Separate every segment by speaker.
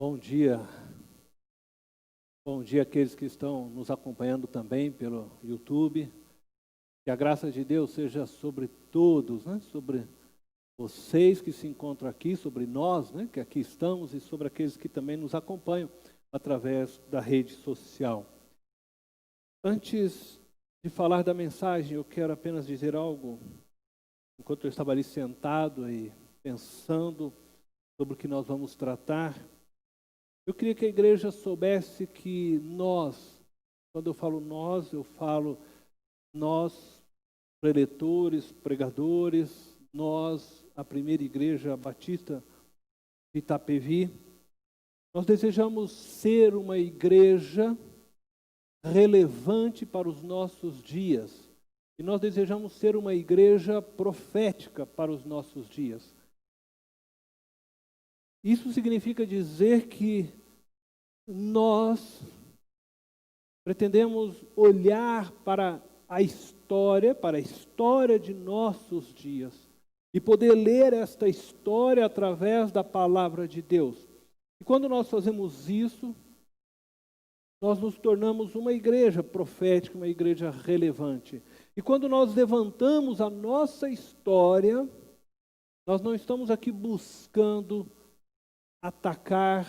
Speaker 1: Bom dia. Bom dia àqueles que estão nos acompanhando também pelo YouTube. Que a graça de Deus seja sobre todos, sobre vocês que se encontram aqui, sobre nós, que aqui estamos, e sobre aqueles que também nos acompanham através da rede social. Antes de falar da mensagem, eu quero apenas dizer algo. Enquanto eu estava ali sentado e pensando sobre o que nós vamos tratar, eu queria que a igreja soubesse que nós, quando eu falo nós, preletores, pregadores, nós, a primeira igreja batista de Itapevi, nós desejamos ser uma igreja relevante para os nossos dias. E nós desejamos ser uma igreja profética para os nossos dias. Isso significa dizer que nós pretendemos olhar para a história de nossos dias e poder ler esta história através da palavra de Deus. E quando nós fazemos isso, nós nos tornamos uma igreja profética, uma igreja relevante. E quando nós levantamos a nossa história, nós não estamos aqui buscando atacar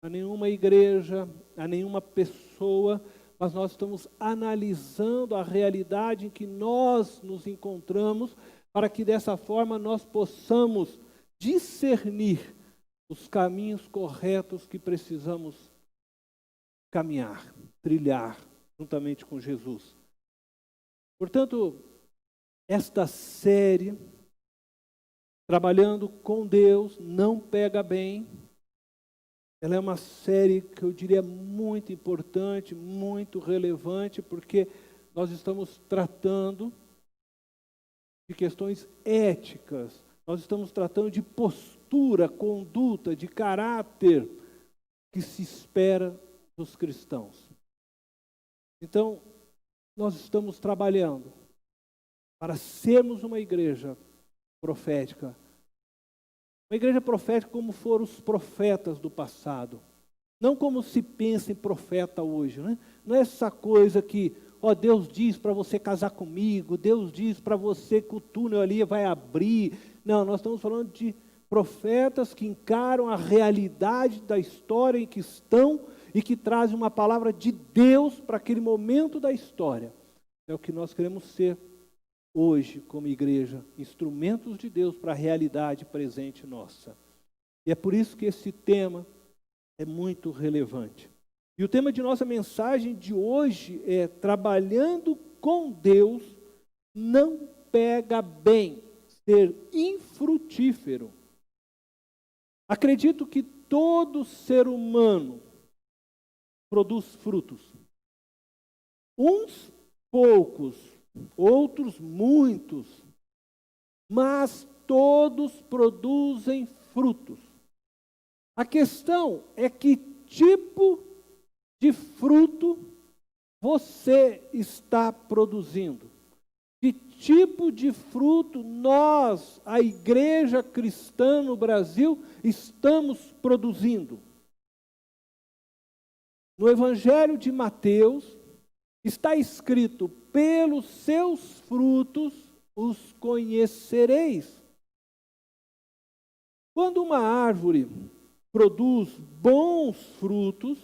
Speaker 1: a nenhuma igreja, a nenhuma pessoa, mas nós estamos analisando a realidade em que nós nos encontramos, para que dessa forma nós possamos discernir os caminhos corretos que precisamos caminhar, trilhar, juntamente com Jesus. Portanto, esta série, Trabalhando com Deus, não pega bem. Ela é uma série que eu diria muito importante, muito relevante, porque nós estamos tratando de questões éticas, nós estamos tratando de postura, conduta, de caráter que se espera dos cristãos. Então, nós estamos trabalhando para sermos uma igreja profética. Uma igreja profética como foram os profetas do passado. Não como se pensa em profeta hoje. Não é essa coisa que, Deus diz para você casar comigo, Deus diz para você que o túnel ali vai abrir. Não, nós estamos falando de profetas que encaram a realidade da história em que estão e que trazem uma palavra de Deus para aquele momento da história. É o que nós queremos ser hoje, como igreja, instrumentos de Deus para a realidade presente nossa. E é por isso que esse tema é muito relevante. E o tema de nossa mensagem de hoje é: trabalhando com Deus não pega bem ser infrutífero. Acredito que todo ser humano produz frutos. Uns poucos, outros muitos, mas todos produzem frutos. A questão é que tipo de fruto você está produzindo. Que tipo de fruto nós, a igreja cristã no Brasil, estamos produzindo? No Evangelho de Mateus está escrito: pelos seus frutos os conhecereis. Quando uma árvore produz bons frutos,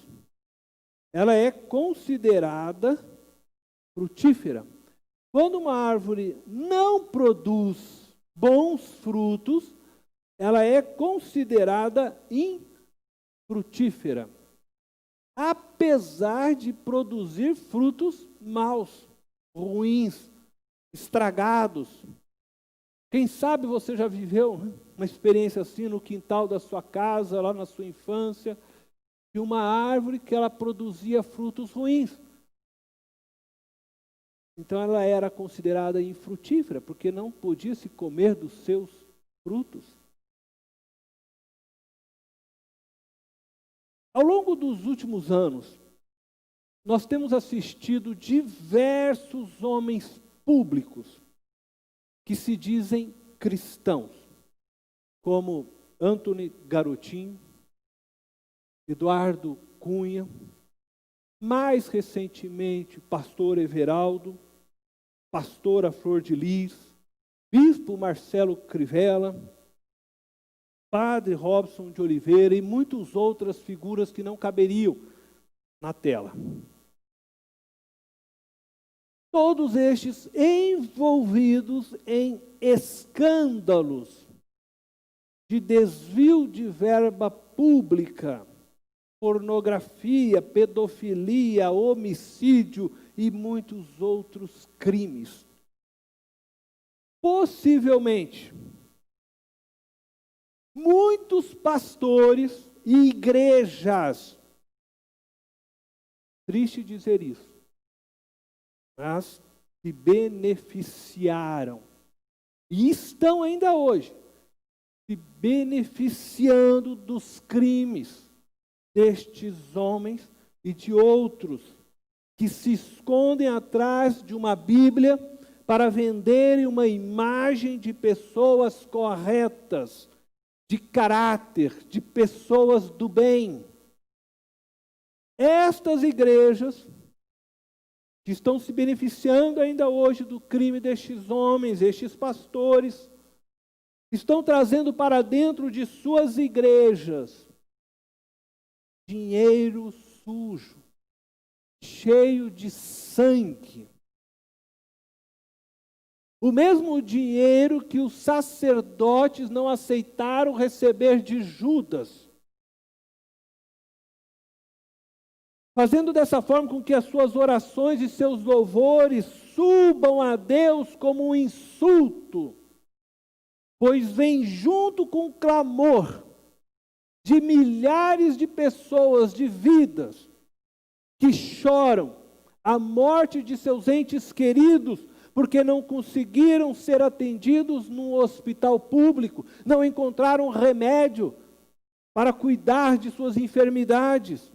Speaker 1: ela é considerada frutífera. Quando uma árvore não produz bons frutos, ela é considerada infrutífera, apesar de produzir frutos maus, ruins, estragados. Quem sabe você já viveu uma experiência assim no quintal da sua casa, lá na sua infância, de uma árvore que ela produzia frutos ruins. Então ela era considerada infrutífera, porque não podia se comer dos seus frutos. Ao longo dos últimos anos, nós temos assistido diversos homens públicos que se dizem cristãos, como Anthony Garotinho, Eduardo Cunha, mais recentemente, pastor Everaldo, pastora Flor de Lis, bispo Marcelo Crivella, padre Robson de Oliveira e muitas outras figuras que não caberiam na tela. Todos estes envolvidos em escândalos de desvio de verba pública, pornografia, pedofilia, homicídio e muitos outros crimes. Possivelmente, muitos pastores e igrejas, triste dizer isso, mas se beneficiaram, e estão ainda hoje, se beneficiando dos crimes destes homens e de outros que se escondem atrás de uma Bíblia para venderem uma imagem de pessoas corretas, de caráter, de pessoas do bem. Estas igrejas que estão se beneficiando ainda hoje do crime destes homens, estes pastores, estão trazendo para dentro de suas igrejas dinheiro sujo, cheio de sangue. O mesmo dinheiro que os sacerdotes não aceitaram receber de Judas, fazendo dessa forma com que as suas orações e seus louvores subam a Deus como um insulto, pois vem junto com o clamor de milhares de pessoas, de vidas, que choram a morte de seus entes queridos, porque não conseguiram ser atendidos num hospital público, não encontraram remédio para cuidar de suas enfermidades.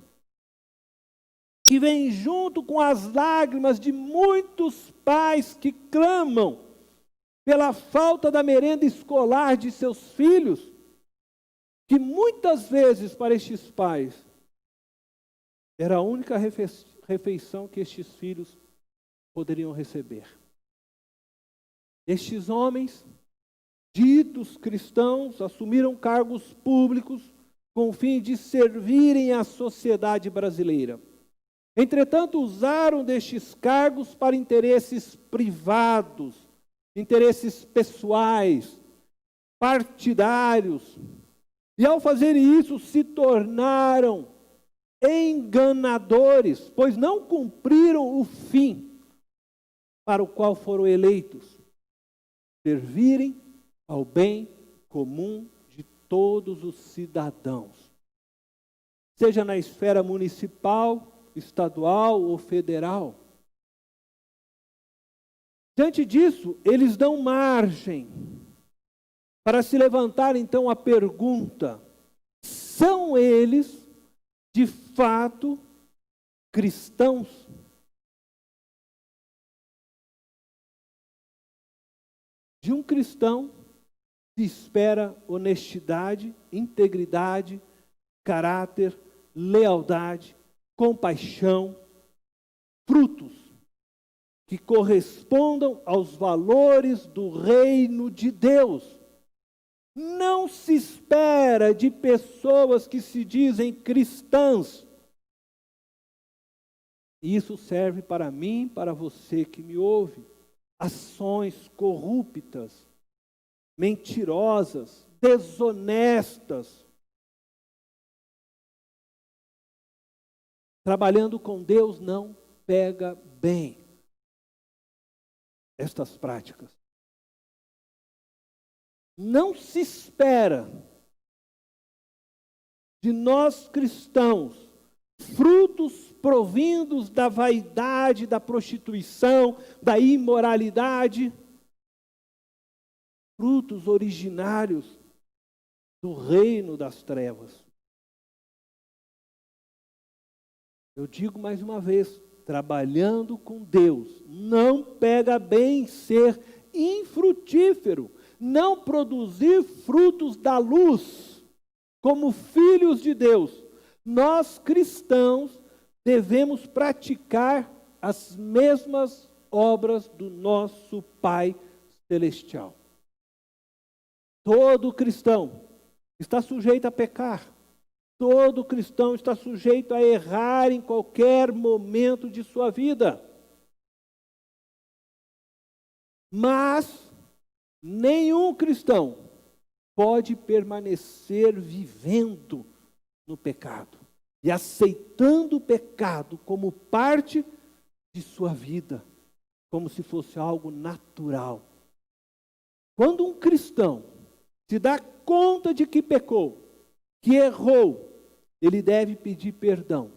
Speaker 1: Que vem junto com as lágrimas de muitos pais que clamam pela falta da merenda escolar de seus filhos, que muitas vezes para estes pais era a única refeição que estes filhos poderiam receber. Estes homens, ditos cristãos, assumiram cargos públicos com o fim de servirem à sociedade brasileira. Entretanto, usaram destes cargos para interesses privados, interesses pessoais, partidários. E ao fazer isso, se tornaram enganadores, pois não cumpriram o fim para o qual foram eleitos: servirem ao bem comum de todos os cidadãos, seja na esfera municipal, estadual ou federal. Diante disso, eles dão margem para se levantar então a pergunta: são eles de fato cristãos? De um cristão se espera honestidade, integridade, caráter, lealdade, compaixão, frutos que correspondam aos valores do reino de Deus. Não se espera de pessoas que se dizem cristãs. E isso serve para mim, para você que me ouve. Ações corruptas, mentirosas, desonestas. Trabalhando com Deus não pega bem estas práticas. Não se espera de nós cristãos frutos provindos da vaidade, da prostituição, da imoralidade, frutos originários do reino das trevas. Eu digo mais uma vez, trabalhando com Deus, não pega bem ser infrutífero, não produzir frutos da luz, como filhos de Deus, nós cristãos devemos praticar as mesmas obras do nosso Pai Celestial. Todo cristão está sujeito a pecar. Todo cristão está sujeito a errar em qualquer momento de sua vida. Mas nenhum cristão pode permanecer vivendo no pecado e aceitando o pecado como parte de sua vida, como se fosse algo natural. Quando um cristão se dá conta de que pecou, que errou, ele deve pedir perdão.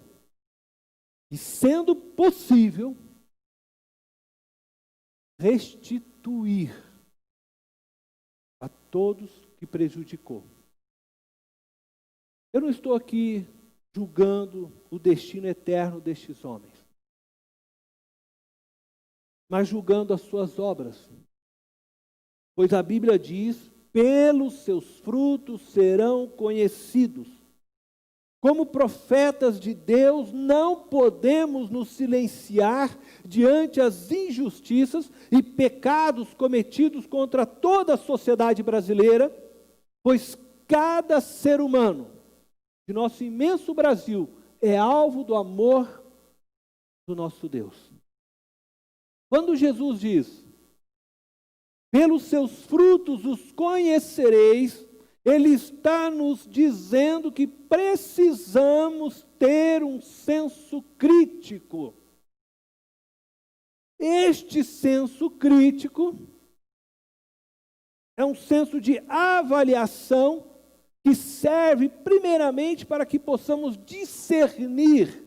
Speaker 1: E, sendo possível, restituir a todos que prejudicou. Eu não estou aqui julgando o destino eterno destes homens, mas julgando as suas obras. Pois a Bíblia diz: pelos seus frutos serão conhecidos. Como profetas de Deus, não podemos nos silenciar diante as injustiças e pecados cometidos contra toda a sociedade brasileira, pois cada ser humano de nosso imenso Brasil é alvo do amor do nosso Deus. Quando Jesus diz: pelos seus frutos os conhecereis, Ele está nos dizendo que precisamos ter um senso crítico. Este senso crítico é um senso de avaliação que serve primeiramente para que possamos discernir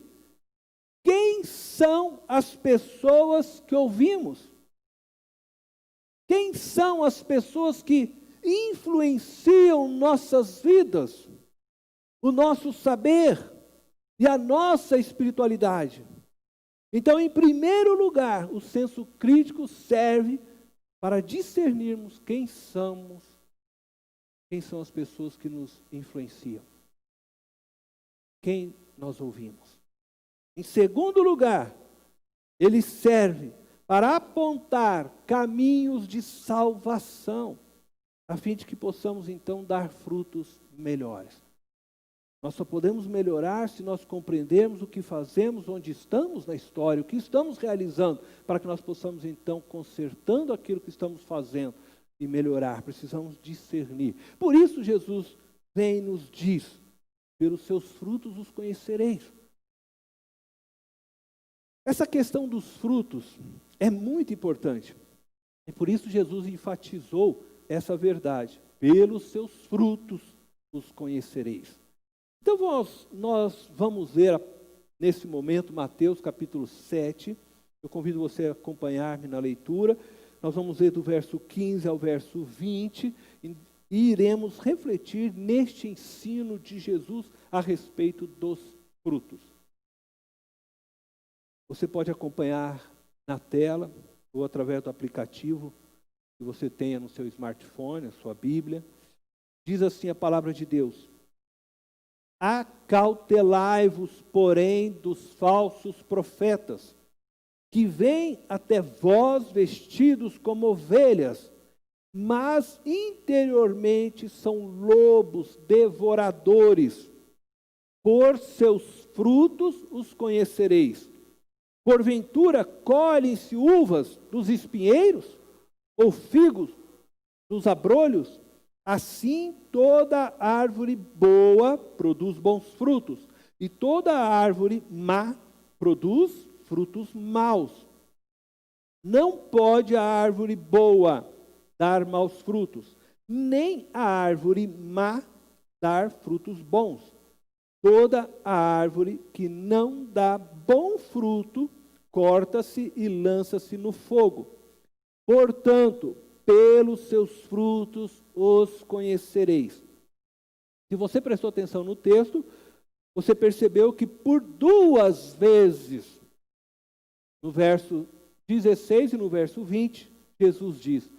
Speaker 1: quem são as pessoas que ouvimos. Quem são as pessoas que influenciam nossas vidas, o nosso saber e a nossa espiritualidade? Então, em primeiro lugar, o senso crítico serve para discernirmos quem são as pessoas que nos influenciam, quem nós ouvimos. Em segundo lugar, ele serve para apontar caminhos de salvação, a fim de que possamos então dar frutos melhores. Nós só podemos melhorar se nós compreendermos o que fazemos, onde estamos na história, o que estamos realizando, para que nós possamos então, consertando aquilo que estamos fazendo e melhorar. Precisamos discernir. Por isso Jesus vem e nos diz: pelos seus frutos os conhecereis. Essa questão dos frutos é muito importante. E por isso Jesus enfatizou essa verdade. Pelos seus frutos os conhecereis. Então nós vamos ler nesse momento Mateus capítulo 7. Eu convido você a acompanhar-me na leitura. Nós vamos ler do verso 15 ao verso 20 e iremos refletir neste ensino de Jesus a respeito dos frutos. Você pode acompanhar na tela ou através do aplicativo que você tenha no seu smartphone, a sua Bíblia. Diz assim a palavra de Deus: acautelai-vos, porém, dos falsos profetas, que vêm até vós vestidos como ovelhas, mas interiormente são lobos devoradores. Por seus frutos os conhecereis. Porventura colhem-se uvas dos espinheiros, ou figos dos abrolhos? Assim toda árvore boa produz bons frutos, e toda árvore má produz frutos maus. Não pode a árvore boa dar maus frutos, nem a árvore má dar frutos bons. Toda a árvore que não dá bom fruto, corta-se e lança-se no fogo. Portanto, pelos seus frutos os conhecereis. Se você prestou atenção no texto, você percebeu que por duas vezes, no verso 16 e no verso 20, Jesus diz: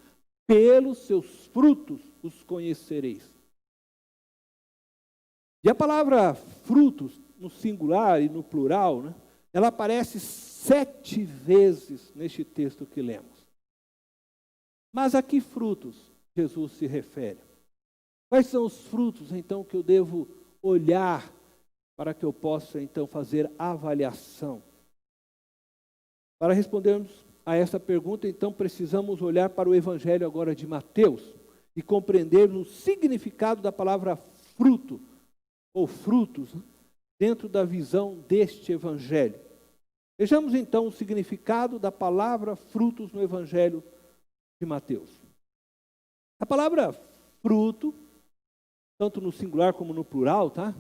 Speaker 1: pelos seus frutos os conhecereis. E a palavra frutos no singular e no plural, né? Ela aparece 7 vezes neste texto que lemos. Mas a que frutos Jesus se refere? Quais são os frutos, então, que eu devo olhar para que eu possa, então, fazer avaliação? Para respondermos a essa pergunta, então, precisamos olhar para o Evangelho agora de Mateus e compreender o significado da palavra fruto, ou frutos, dentro da visão deste Evangelho. Vejamos, então, o significado da palavra frutos no Evangelho de Mateus. A palavra fruto, tanto no singular como no plural, tá?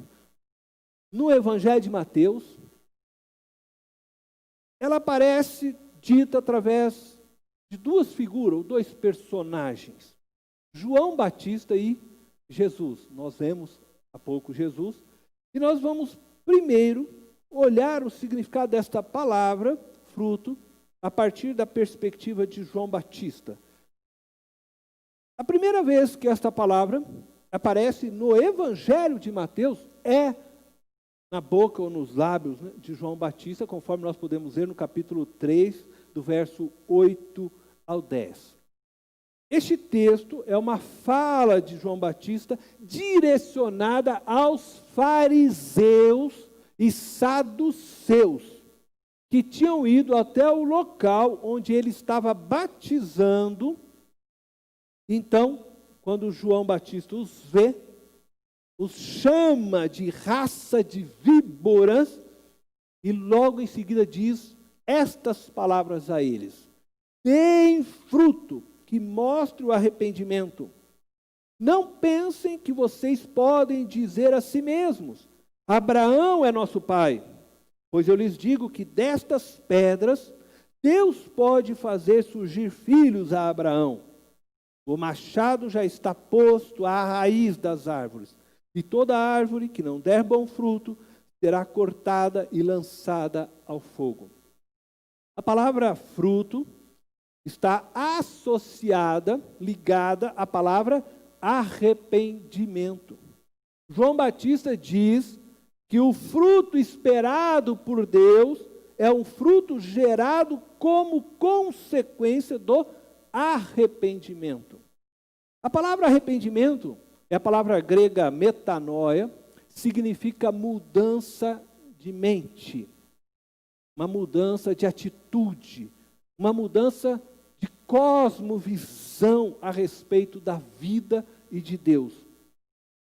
Speaker 1: No Evangelho de Mateus, ela aparece dita através de 2 figuras, ou 2 personagens. João Batista e Jesus. Nós vemos há pouco Jesus, e nós vamos primeiro olhar o significado desta palavra, fruto, a partir da perspectiva de João Batista. A primeira vez que esta palavra aparece no Evangelho de Mateus é na boca ou nos lábios, né, de João Batista, conforme nós podemos ver no capítulo 3, do verso 8 ao 10. Este texto é uma fala de João Batista direcionada aos fariseus e saduceus, que tinham ido até o local onde ele estava batizando. Então, quando João Batista os vê, os chama de raça de víboras e logo em seguida diz estas palavras a eles: deem fruto que mostre o arrependimento. Não pensem que vocês podem dizer a si mesmos: Abraão é nosso pai, pois eu lhes digo que destas pedras Deus pode fazer surgir filhos a Abraão. O machado já está posto à raiz das árvores, e toda árvore que não der bom fruto será cortada e lançada ao fogo. A palavra fruto está associada, ligada à palavra arrependimento. João Batista diz que o fruto esperado por Deus é um fruto gerado como consequência do arrependimento. A palavra arrependimento é a palavra grega metanoia, significa mudança de mente, uma mudança de atitude, uma mudança de cosmovisão a respeito da vida e de Deus.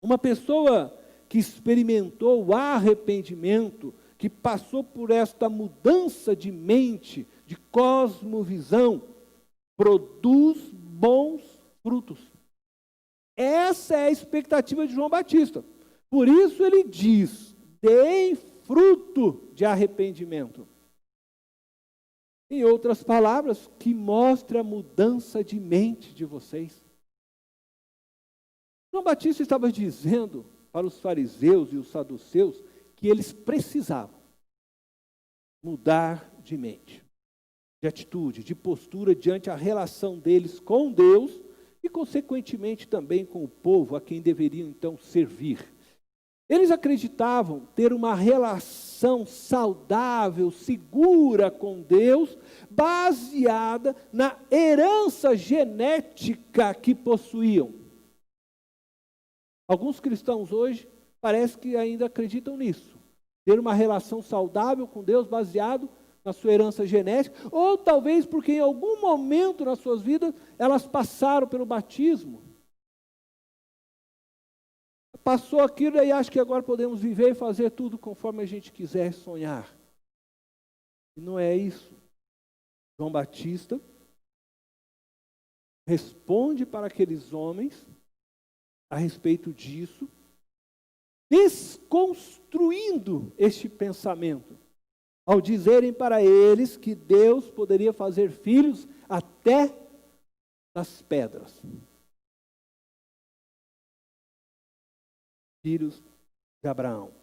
Speaker 1: Uma pessoa que experimentou o arrependimento, que passou por esta mudança de mente, de cosmovisão, produz bons frutos. Essa é a expectativa de João Batista. Por isso ele diz: deem fruto de arrependimento. Em outras palavras, que mostra a mudança de mente de vocês. João Batista estava dizendo para os fariseus e os saduceus que eles precisavam mudar de mente, de atitude, de postura diante a relação deles com Deus e, consequentemente, também com o povo a quem deveriam, então, servir. Eles acreditavam ter uma relação saudável, segura com Deus, baseada na herança genética que possuíam. Alguns cristãos hoje parece que ainda acreditam nisso. Ter uma relação saudável com Deus baseado na sua herança genética, ou talvez porque em algum momento nas suas vidas elas passaram pelo batismo. Passou aquilo e acho que agora podemos viver e fazer tudo conforme a gente quiser sonhar. E não é isso. João Batista responde para aqueles homens a respeito disso, desconstruindo este pensamento, ao dizerem para eles que Deus poderia fazer filhos até das pedras. Filhos de Abraão.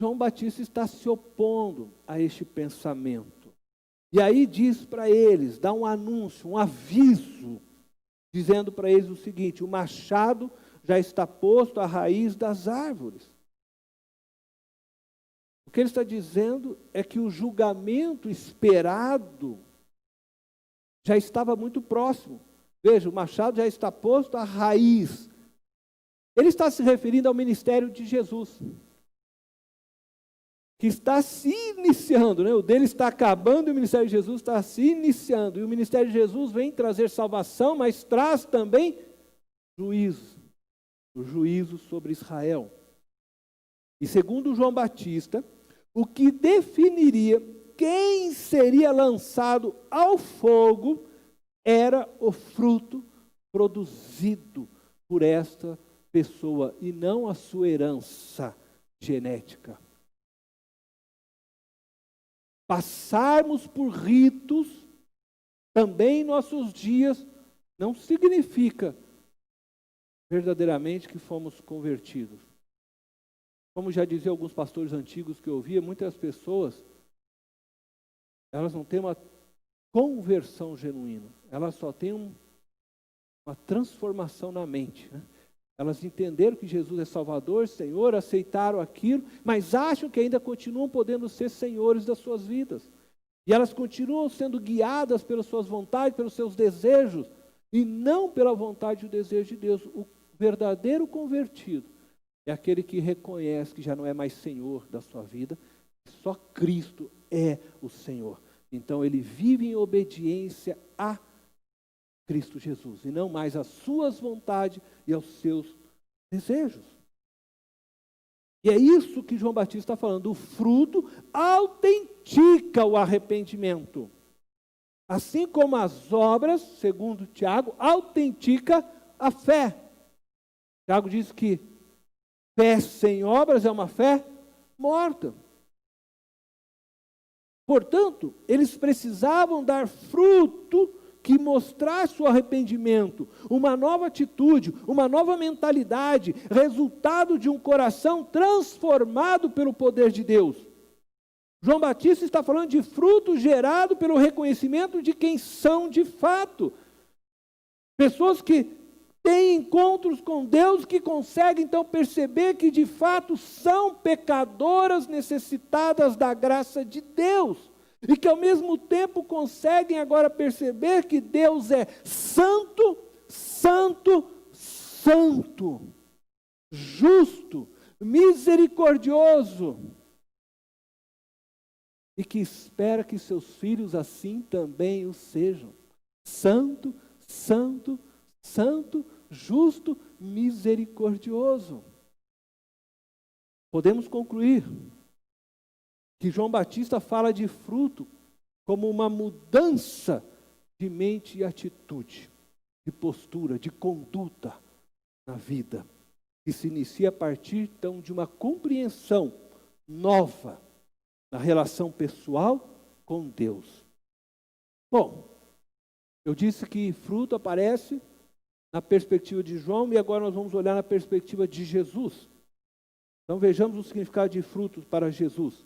Speaker 1: João Batista está se opondo a este pensamento. E aí diz para eles, dá um anúncio, um aviso, dizendo para eles o seguinte: o machado já está posto à raiz das árvores. O que ele está dizendo é que o julgamento esperado já estava muito próximo. Veja, o machado já está posto à raiz. Ele está se referindo ao ministério de Jesus, que está se iniciando, né? O dele está acabando e o ministério de Jesus está se iniciando. E o ministério de Jesus vem trazer salvação, mas traz também juízo, o juízo sobre Israel. E segundo João Batista, o que definiria quem seria lançado ao fogo era o fruto produzido por esta pessoa e não a sua herança genética. Passarmos por ritos também em nossos dias não significa verdadeiramente que fomos convertidos. Como já diziam alguns pastores antigos que eu ouvia, muitas pessoas, elas não têm uma conversão genuína, elas só têm uma transformação na mente, né? Elas entenderam que Jesus é Salvador, Senhor, aceitaram aquilo, mas acham que ainda continuam podendo ser senhores das suas vidas. E elas continuam sendo guiadas pelas suas vontades, pelos seus desejos, e não pela vontade e o desejo de Deus. O verdadeiro convertido é aquele que reconhece que já não é mais Senhor da sua vida, só Cristo é o Senhor. Então ele vive em obediência a Cristo Jesus, e não mais às suas vontades e aos seus desejos. E é isso que João Batista está falando, o fruto autentica o arrependimento. Assim como as obras, segundo Tiago, autentica a fé. Tiago diz que fé sem obras é uma fé morta. Portanto, eles precisavam dar fruto que mostrasse o arrependimento, uma nova atitude, uma nova mentalidade, resultado de um coração transformado pelo poder de Deus. João Batista está falando de fruto gerado pelo reconhecimento de quem são de fato. Pessoas que têm encontros com Deus, que conseguem então perceber que de fato são pecadoras necessitadas da graça de Deus. E que ao mesmo tempo conseguem agora perceber que Deus é santo, santo, santo, justo, misericordioso. E que espera que seus filhos assim também o sejam. Santo, santo, santo, justo, misericordioso. Podemos concluir que João Batista fala de fruto como uma mudança de mente e atitude, de postura, de conduta na vida, que se inicia a partir então de uma compreensão nova na relação pessoal com Deus. Bom, eu disse que fruto aparece na perspectiva de João e agora nós vamos olhar na perspectiva de Jesus. Então vejamos o significado de frutos para Jesus.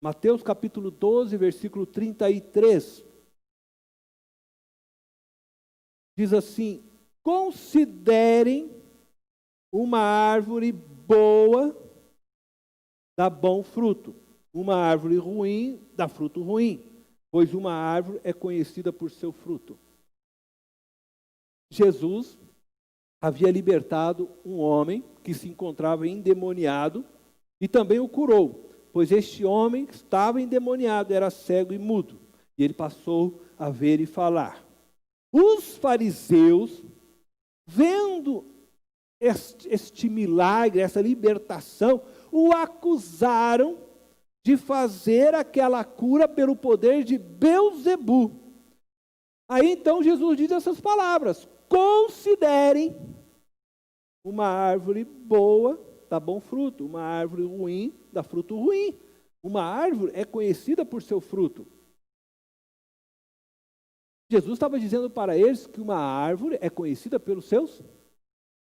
Speaker 1: Mateus capítulo 12, versículo 33. Diz assim: considerem uma árvore boa, dá bom fruto. Uma árvore ruim, dá fruto ruim. Pois uma árvore é conhecida por seu fruto. Jesus havia libertado um homem que se encontrava endemoniado e também o curou. Pois este homem estava endemoniado, era cego e mudo, e ele passou a ver e falar. Os fariseus, vendo este milagre, essa libertação, o acusaram de fazer aquela cura pelo poder de Belzebu. Aí então Jesus diz essas palavras: considerem uma árvore boa, dá bom fruto, uma árvore ruim, dá fruto ruim. Uma árvore é conhecida por seu fruto. Jesus estava dizendo para eles que uma árvore é conhecida pelos seus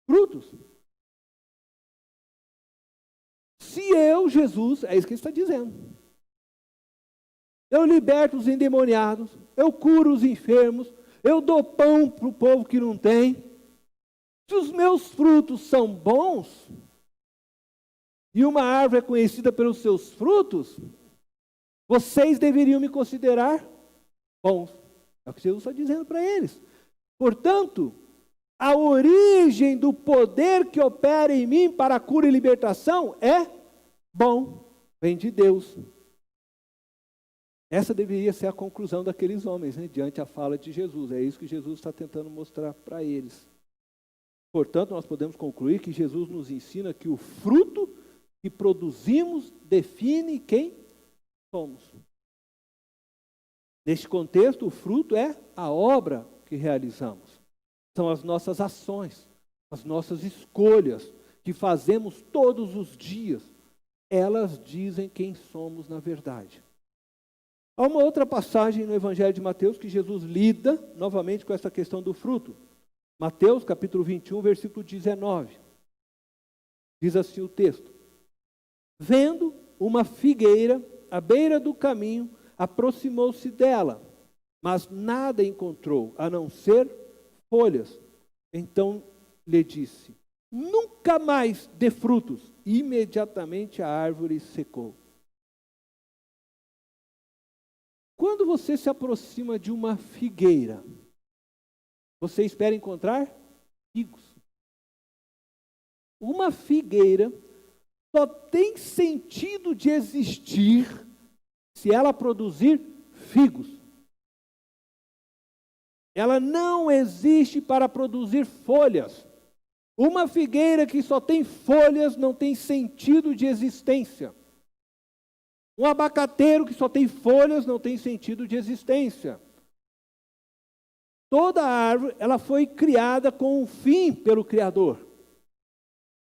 Speaker 1: frutos. Se eu, Jesus, é isso que ele está dizendo, eu liberto os endemoniados, eu curo os enfermos, eu dou pão para o povo que não tem. Se os meus frutos são bons, e uma árvore é conhecida pelos seus frutos, vocês deveriam me considerar bons. É o que Jesus está dizendo para eles. Portanto, a origem do poder que opera em mim para a cura e libertação é bom, vem de Deus. Essa deveria ser a conclusão daqueles homens, né, diante da fala de Jesus. É isso que Jesus está tentando mostrar para eles. Portanto, nós podemos concluir que Jesus nos ensina que o fruto que produzimos define quem somos. Neste contexto, o fruto é a obra que realizamos. São as nossas ações, as nossas escolhas que fazemos todos os dias. Elas dizem quem somos na verdade. Há uma outra passagem no Evangelho de Mateus que Jesus lida novamente com essa questão do fruto. Mateus capítulo 21, versículo 19. Diz assim o texto: vendo uma figueira à beira do caminho, aproximou-se dela, mas nada encontrou, a não ser folhas. Então lhe disse: nunca mais dê frutos. Imediatamente a árvore secou. Quando você se aproxima de uma figueira, você espera encontrar figos. Uma figueira só tem sentido de existir se ela produzir figos. Ela não existe para produzir folhas. Uma figueira que só tem folhas não tem sentido de existência. Um abacateiro que só tem folhas não tem sentido de existência. Toda árvore, ela foi criada com um fim pelo Criador.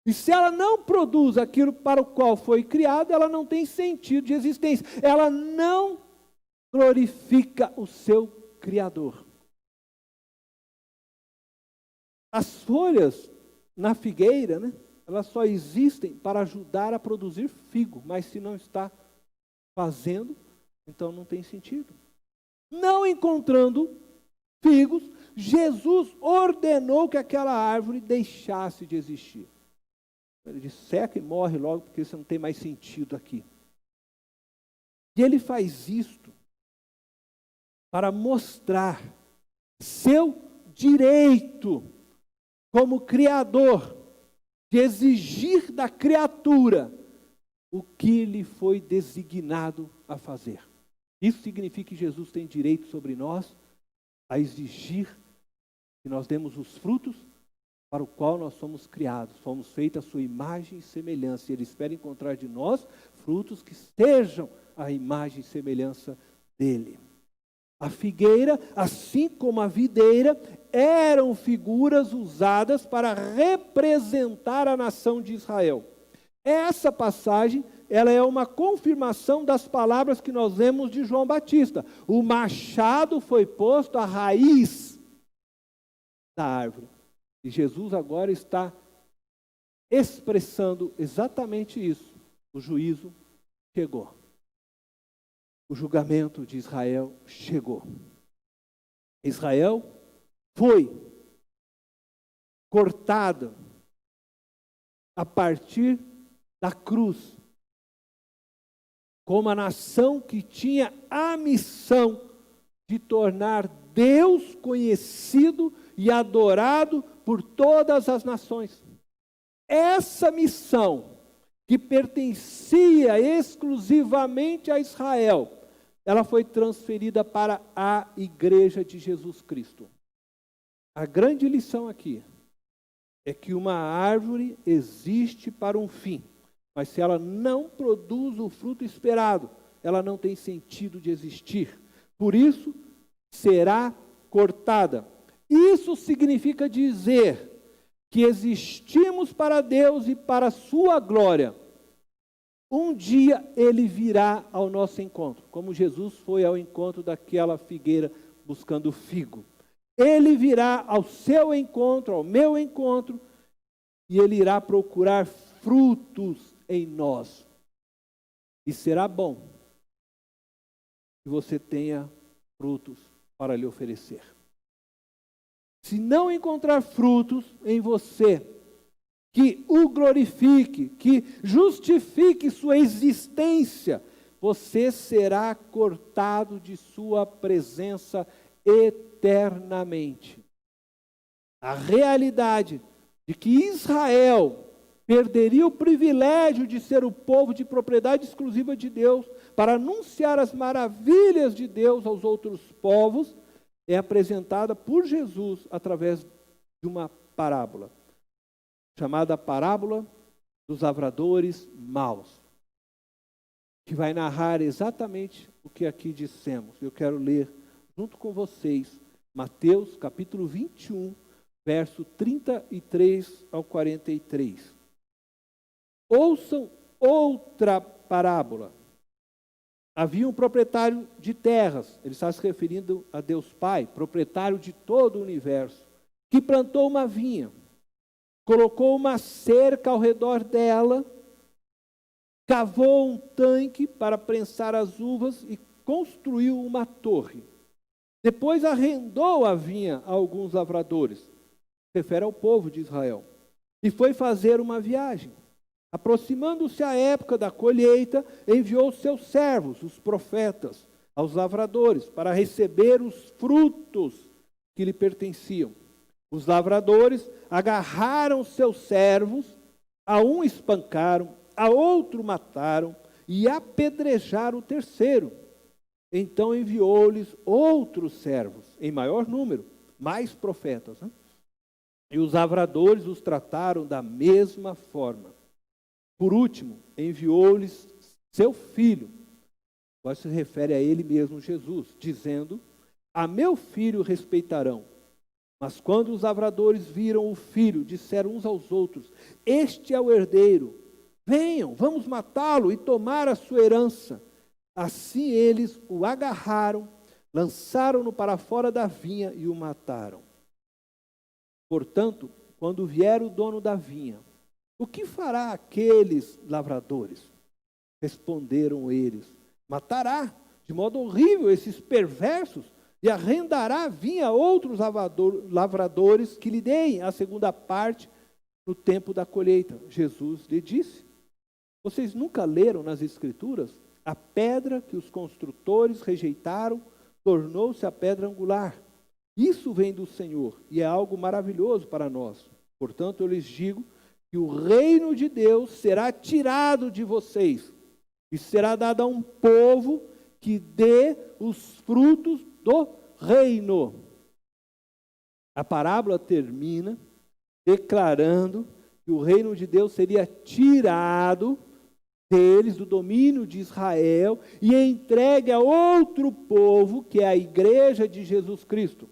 Speaker 1: E se ela não produz aquilo para o qual foi criada, ela não tem sentido de existência. Ela não glorifica o seu Criador. As folhas na figueira, né, elas só existem para ajudar a produzir figo, mas se não está fazendo, então não tem sentido. Não encontrando figos, Jesus ordenou que aquela árvore deixasse de existir. Ele disse: seca e morre logo, porque isso não tem mais sentido aqui. E ele faz isto para mostrar seu direito como Criador de exigir da criatura o que lhe foi designado a fazer. Isso significa que Jesus tem direito sobre nós a exigir que nós demos os frutos para o qual nós somos criados. Fomos feitos à sua imagem e semelhança. E Ele espera encontrar de nós frutos que sejam a imagem e semelhança dEle. A figueira, assim como a videira, eram figuras usadas para representar a nação de Israel. Essa passagem, ela é uma confirmação das palavras que nós lemos de João Batista. O machado foi posto à raiz da árvore. E Jesus agora está expressando exatamente isso. O juízo chegou. O julgamento de Israel chegou. Israel foi cortado a partir da cruz, como a nação que tinha a missão de tornar Deus conhecido e adorado por todas as nações. Essa missão, que pertencia exclusivamente a Israel, ela foi transferida para a Igreja de Jesus Cristo. A grande lição aqui é que uma árvore existe para um fim, mas se ela não produz o fruto esperado, ela não tem sentido de existir. Por isso, será cortada. Isso significa dizer que existimos para Deus e para a sua glória. Um dia Ele virá ao nosso encontro, como Jesus foi ao encontro daquela figueira buscando figo. Ele virá ao seu encontro, ao meu encontro, e Ele irá procurar frutos em nós. E será bom que você tenha frutos para lhe oferecer. se não encontrar frutos em você, que o glorifique, que justifique sua existência, você será cortado de sua presença eternamente. A realidade de que Israel perderia o privilégio de ser o povo de propriedade exclusiva de Deus para anunciar as maravilhas de Deus aos outros povos é apresentada por Jesus através de uma parábola, chamada parábola dos lavradores maus, que vai narrar exatamente o que aqui dissemos. Eu quero ler junto com vocês Mateus capítulo 21, verso 33 ao 43. Ouçam outra parábola. Havia um proprietário de terras, ele está se referindo a Deus Pai, proprietário de todo o universo, que plantou uma vinha, colocou uma cerca ao redor dela, cavou um tanque para prensar as uvas e construiu uma torre. Depois arrendou a vinha a alguns lavradores, refere ao povo de Israel, e foi fazer uma viagem. Aproximando-se a época da colheita, enviou seus servos, os profetas, aos lavradores, para receber os frutos que lhe pertenciam. Os lavradores agarraram seus servos, a um espancaram, a outro mataram e apedrejaram o terceiro. Então enviou-lhes outros servos, em maior número, mais profetas, né? E os lavradores os trataram da mesma forma. Por último, enviou-lhes seu filho, agora se refere a ele mesmo, Jesus, dizendo: a meu filho respeitarão. Mas quando os lavradores viram o filho, disseram uns aos outros: este é o herdeiro, venham, vamos matá-lo e tomar a sua herança. Assim eles o agarraram, lançaram-no para fora da vinha e o mataram. Portanto, quando vier o dono da vinha, o que fará aqueles lavradores? Responderam eles: matará de modo horrível esses perversos e arrendará a vinha a outros lavradores que lhe deem a segunda parte no tempo da colheita. Jesus lhe disse: vocês nunca leram nas Escrituras? A pedra que os construtores rejeitaram tornou-se a pedra angular. Isso vem do Senhor e é algo maravilhoso para nós. Portanto, eu lhes digo que o reino de Deus será tirado de vocês e será dado a um povo que dê os frutos do reino. A parábola termina declarando que o reino de Deus seria tirado deles, do domínio de Israel, e entregue a outro povo, que é a igreja de Jesus Cristo.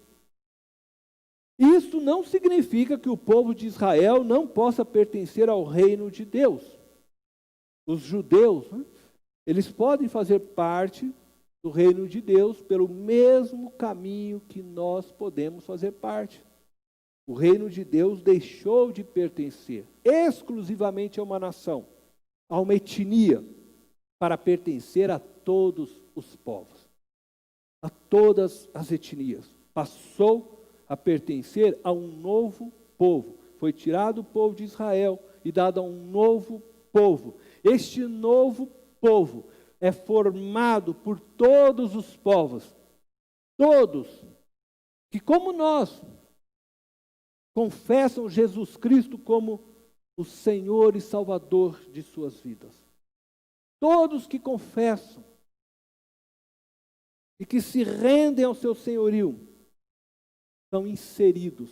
Speaker 1: Isso não significa que o povo de Israel não possa pertencer ao reino de Deus. Os judeus, né, eles podem fazer parte do reino de Deus pelo mesmo caminho que nós podemos fazer parte. O reino de Deus deixou de pertencer exclusivamente a uma nação, a uma etnia, para pertencer a todos os povos, a todas as etnias. Passou a pertencer a um novo povo. Foi tirado o povo de Israel e dado a um novo povo. Este novo povo é formado por todos os povos, todos que, como nós, confessam Jesus Cristo como o Senhor e Salvador de suas vidas. Todos que confessam e que se rendem ao seu senhorio são inseridos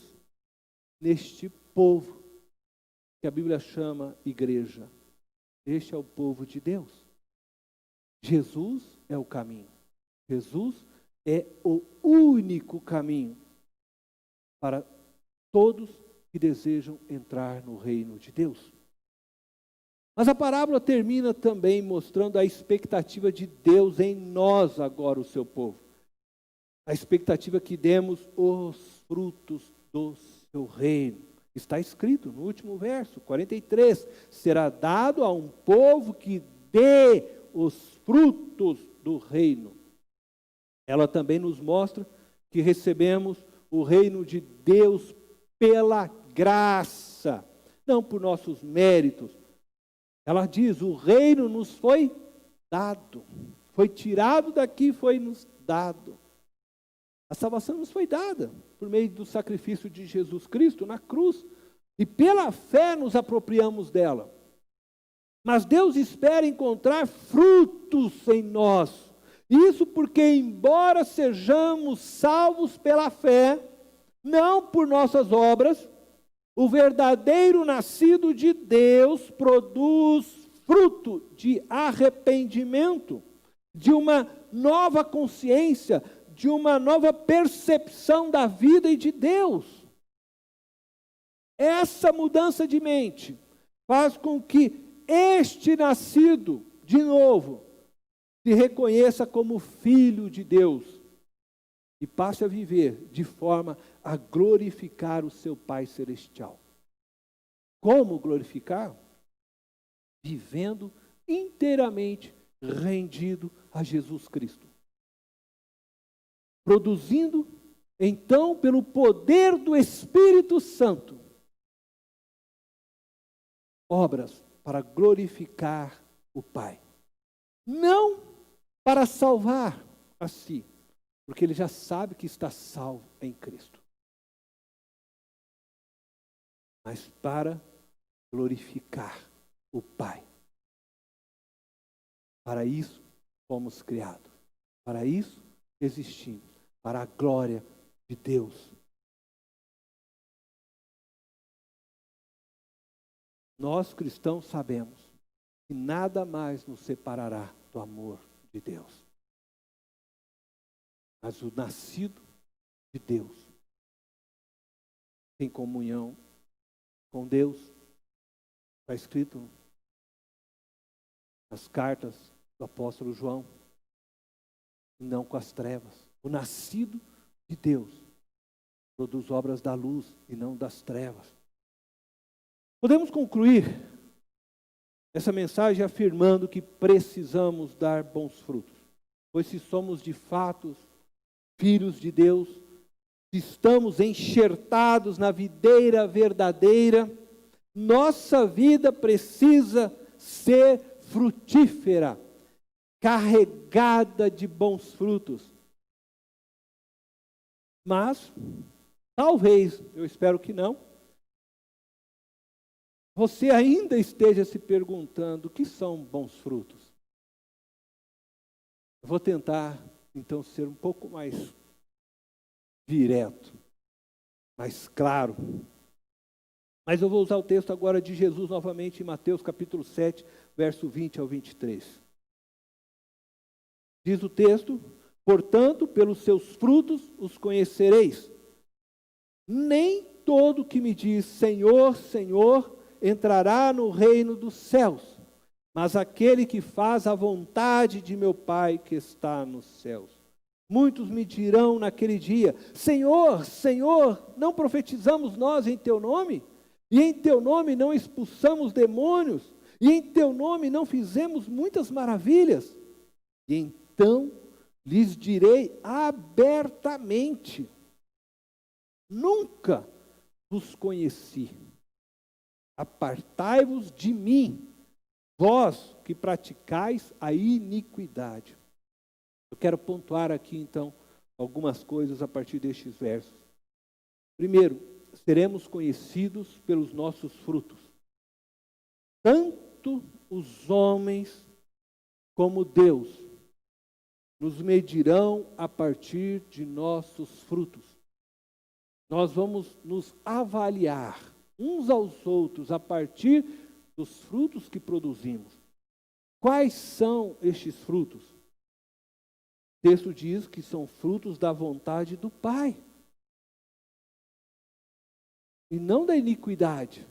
Speaker 1: neste povo que a Bíblia chama igreja. Este é o povo de Deus. Jesus é o caminho. Jesus é o único caminho para todos que desejam entrar no reino de Deus. Mas a parábola termina também mostrando a expectativa de Deus em nós agora, o seu povo. A expectativa que demos os frutos do seu reino. Está escrito no último verso, 43, será dado a um povo que dê os frutos do reino. Ela também nos mostra que recebemos o reino de Deus pela graça, não por nossos méritos. Ela diz, o reino nos foi dado, foi tirado daqui, foi nos dado. A salvação nos foi dada por meio do sacrifício de Jesus Cristo na cruz, e pela fé nos apropriamos dela. Mas Deus espera encontrar frutos em nós. Isso porque, embora sejamos salvos pela fé, não por nossas obras, o verdadeiro nascido de Deus produz fruto de arrependimento, de uma nova consciência, de uma nova percepção da vida e de Deus. Essa mudança de mente faz com que este nascido de novo se reconheça como filho de Deus e passe a viver de forma a glorificar o seu Pai Celestial. Como glorificar? Vivendo inteiramente rendido a Jesus Cristo. Produzindo, então, pelo poder do Espírito Santo, obras para glorificar o Pai. Não para salvar a si, porque ele já sabe que está salvo em Cristo. Mas para glorificar o Pai. Para isso fomos criados. Para isso existimos. Para a glória de Deus. Nós cristãos sabemos que nada mais nos separará do amor de Deus. Mas o nascido de Deus tem comunhão com Deus. Está escrito nas cartas do apóstolo João, não com as trevas. O nascido de Deus produz obras da luz e não das trevas. Podemos concluir essa mensagem afirmando que precisamos dar bons frutos, pois se somos de fato filhos de Deus, se estamos enxertados na videira verdadeira, nossa vida precisa ser frutífera, carregada de bons frutos. Mas, talvez, eu espero que não, você ainda esteja se perguntando o que são bons frutos. Eu vou tentar, então, ser um pouco mais direto, mais claro. Mas eu vou usar o texto agora de Jesus novamente em Mateus capítulo 7, verso 20 ao 23. Diz o texto, portanto, pelos seus frutos os conhecereis. Nem todo que me diz Senhor, Senhor, entrará no reino dos céus, mas aquele que faz a vontade de meu Pai que está nos céus. Muitos me dirão naquele dia, Senhor, Senhor, não profetizamos nós em teu nome? E em teu nome não expulsamos demônios? E em teu nome não fizemos muitas maravilhas? E então lhes direi abertamente, nunca vos conheci. Apartai-vos de mim, vós que praticais a iniquidade. Eu quero pontuar aqui, então, algumas coisas a partir destes versos. Primeiro, seremos conhecidos pelos nossos frutos. Tanto os homens como Deus nos medirão a partir de nossos frutos. Nós vamos nos avaliar uns aos outros a partir dos frutos que produzimos. Quais são estes frutos? O texto diz que são frutos da vontade do Pai. E não da iniquidade.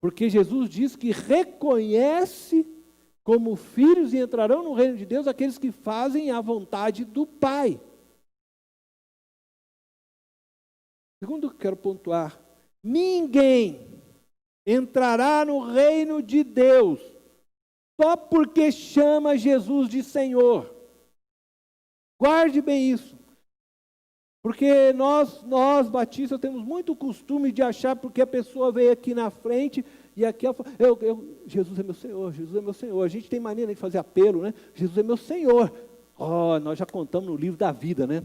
Speaker 1: Porque Jesus diz que reconhece como filhos e entrarão no reino de Deus aqueles que fazem a vontade do Pai. Segundo que eu quero pontuar, ninguém entrará no reino de Deus só porque chama Jesus de Senhor. Guarde bem isso. Porque nós batistas temos muito costume de achar porque a pessoa veio aqui na frente e aqui ela fala, Jesus é meu Senhor, Jesus é meu Senhor. A gente tem mania de fazer apelo, né? Jesus é meu Senhor. Nós já contamos no livro da vida, né?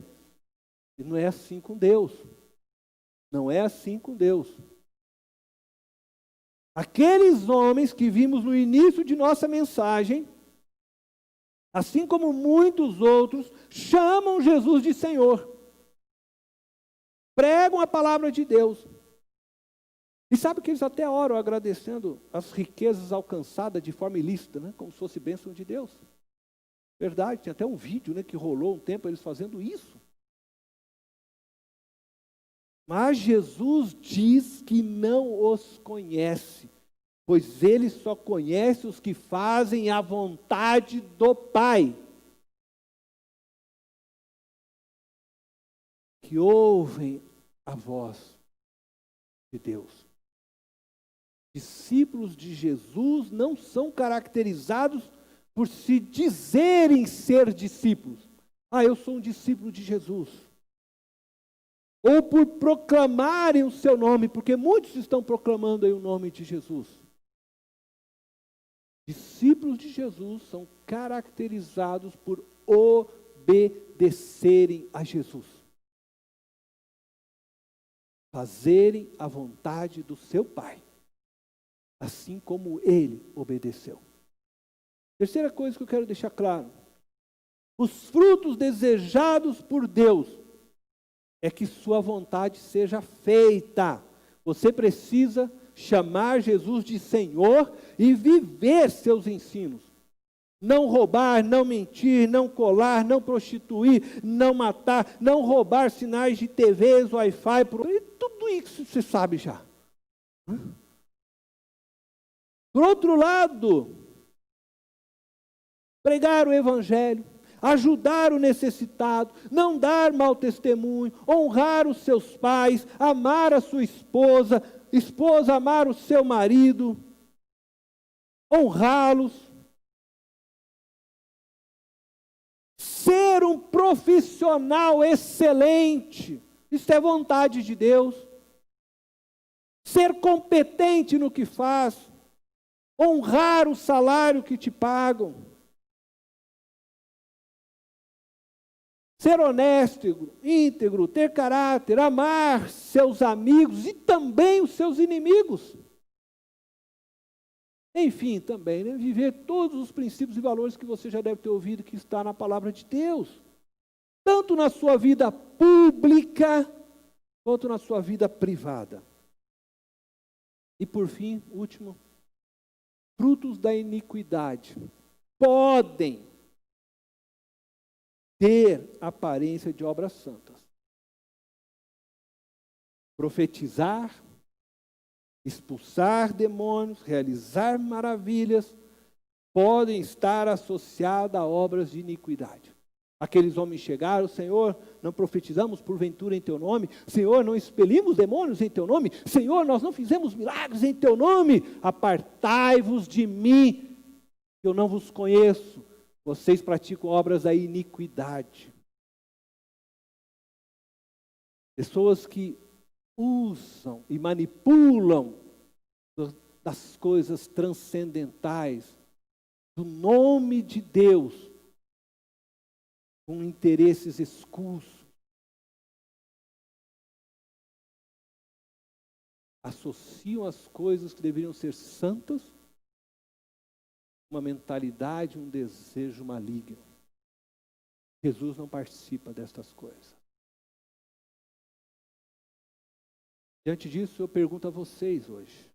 Speaker 1: E não é assim com Deus. Não é assim com Deus. Aqueles homens que vimos no início de nossa mensagem, assim como muitos outros, chamam Jesus de Senhor. Pregam a palavra de Deus. E sabe que eles até oram agradecendo as riquezas alcançadas de forma ilícita, né? Como se fosse bênção de Deus. Verdade, tem até um vídeo, né, que rolou um tempo eles fazendo isso. Mas Jesus diz que não os conhece, pois ele só conhece os que fazem a vontade do Pai. Que ouvem a voz de Deus. Discípulos de Jesus não são caracterizados por se dizerem ser discípulos. Eu sou um discípulo de Jesus. Ou por proclamarem o seu nome, porque muitos estão proclamando aí o nome de Jesus. Discípulos de Jesus são caracterizados por obedecerem a Jesus. Fazerem a vontade do seu Pai, assim como ele obedeceu. Terceira coisa que eu quero deixar claro: os frutos desejados por Deus é que sua vontade seja feita. Você precisa chamar Jesus de Senhor e viver seus ensinos. Não roubar, não mentir, não colar, não prostituir, não matar, não roubar sinais de TVs, Wi-Fi, tudo isso você sabe já. Por outro lado, pregar o Evangelho, ajudar o necessitado, não dar mau testemunho, honrar os seus pais, amar a sua esposa, esposa amar o seu marido, honrá-los. Ser um profissional excelente, isso é vontade de Deus. Ser competente no que faz, honrar o salário que te pagam. Ser honesto, íntegro, ter caráter, amar seus amigos e também os seus inimigos. Enfim, também, né, viver todos os princípios e valores que você já deve ter ouvido que está na palavra de Deus. Tanto na sua vida pública, quanto na sua vida privada. E por fim, último, frutos da iniquidade podem ter aparência de obras santas. Profetizar, expulsar demônios, realizar maravilhas, podem estar associadas a obras de iniquidade. Aqueles homens chegaram: Senhor, não profetizamos porventura em teu nome? Senhor, não expelimos demônios em teu nome? Senhor, nós não fizemos milagres em teu nome? Apartai-vos de mim, que eu não vos conheço. Vocês praticam obras da iniquidade. Pessoas que usam e manipulam das coisas transcendentais, do nome de Deus, com interesses escusos. Associam as coisas que deveriam ser santas, uma mentalidade, um desejo maligno. Jesus não participa destas coisas. Diante disso, eu pergunto a vocês hoje: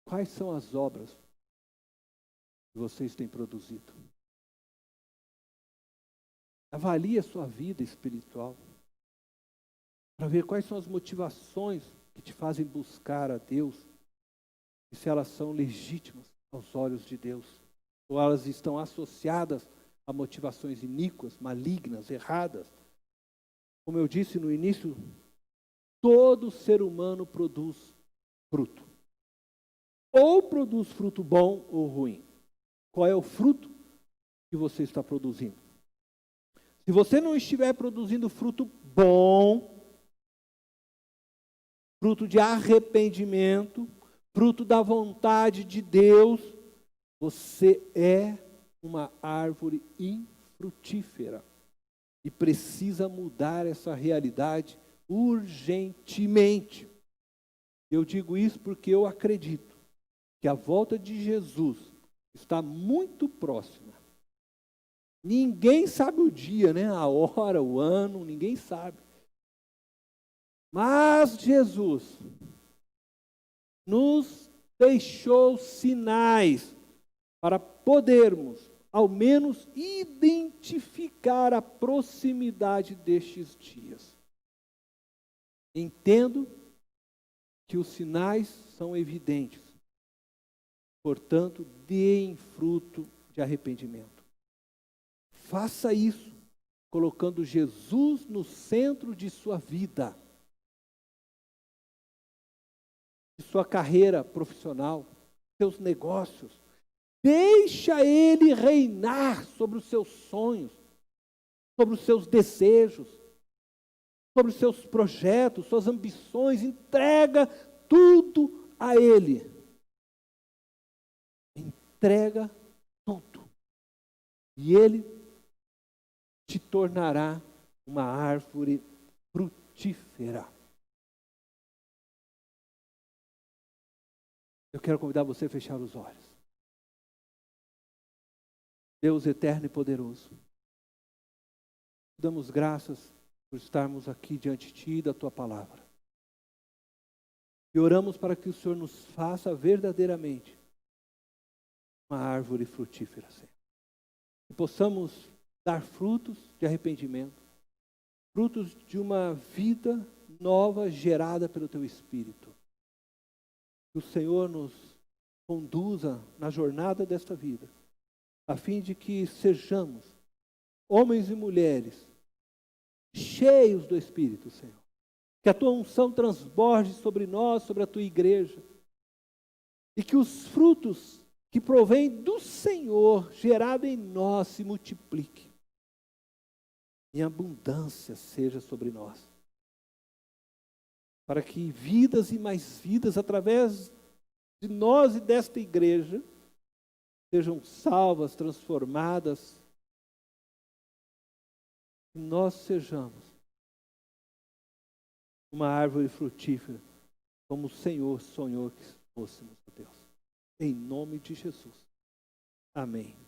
Speaker 1: quais são as obras que vocês têm produzido? Avalie a sua vida espiritual, para ver quais são as motivações que te fazem buscar a Deus, e se elas são legítimas aos olhos de Deus, ou elas estão associadas a motivações iníquas, malignas, erradas. Como eu disse no início, todo ser humano produz fruto. Ou produz fruto bom ou ruim. Qual é o fruto que você está produzindo? Se você não estiver produzindo fruto bom, fruto de arrependimento, fruto da vontade de Deus, você é uma árvore infrutífera. E precisa mudar essa realidade urgentemente. Eu digo isso porque eu acredito que a volta de Jesus está muito próxima. Ninguém sabe o dia, né? A hora, o ano, ninguém sabe. Mas Jesus nos deixou sinais para podermos, ao menos, identificar a proximidade destes dias. Entendo que os sinais são evidentes. Portanto, deem fruto de arrependimento. Faça isso, colocando Jesus no centro de sua vida, de sua carreira profissional, seus negócios. Deixa Ele reinar sobre os seus sonhos, sobre os seus desejos, sobre os seus projetos, suas ambições. Entrega tudo a Ele. Entrega tudo. E Ele te tornará uma árvore frutífera. Eu quero convidar você a fechar os olhos. Deus eterno e poderoso, damos graças por estarmos aqui diante de Ti e da Tua palavra. E oramos para que o Senhor nos faça verdadeiramente uma árvore frutífera, Senhor. Que possamos dar frutos de arrependimento, frutos de uma vida nova gerada pelo Teu Espírito. Que o Senhor nos conduza na jornada desta vida, a fim de que sejamos homens e mulheres cheios do Espírito, Senhor. Que a Tua unção transborde sobre nós, sobre a Tua igreja. E que os frutos que provém do Senhor, gerado em nós, se multiplique. Em abundância seja sobre nós. Para que vidas e mais vidas, através de nós e desta igreja, sejam salvas, transformadas. Que nós sejamos uma árvore frutífera, como o Senhor sonhou que fôssemos, Deus. Em nome de Jesus. Amém.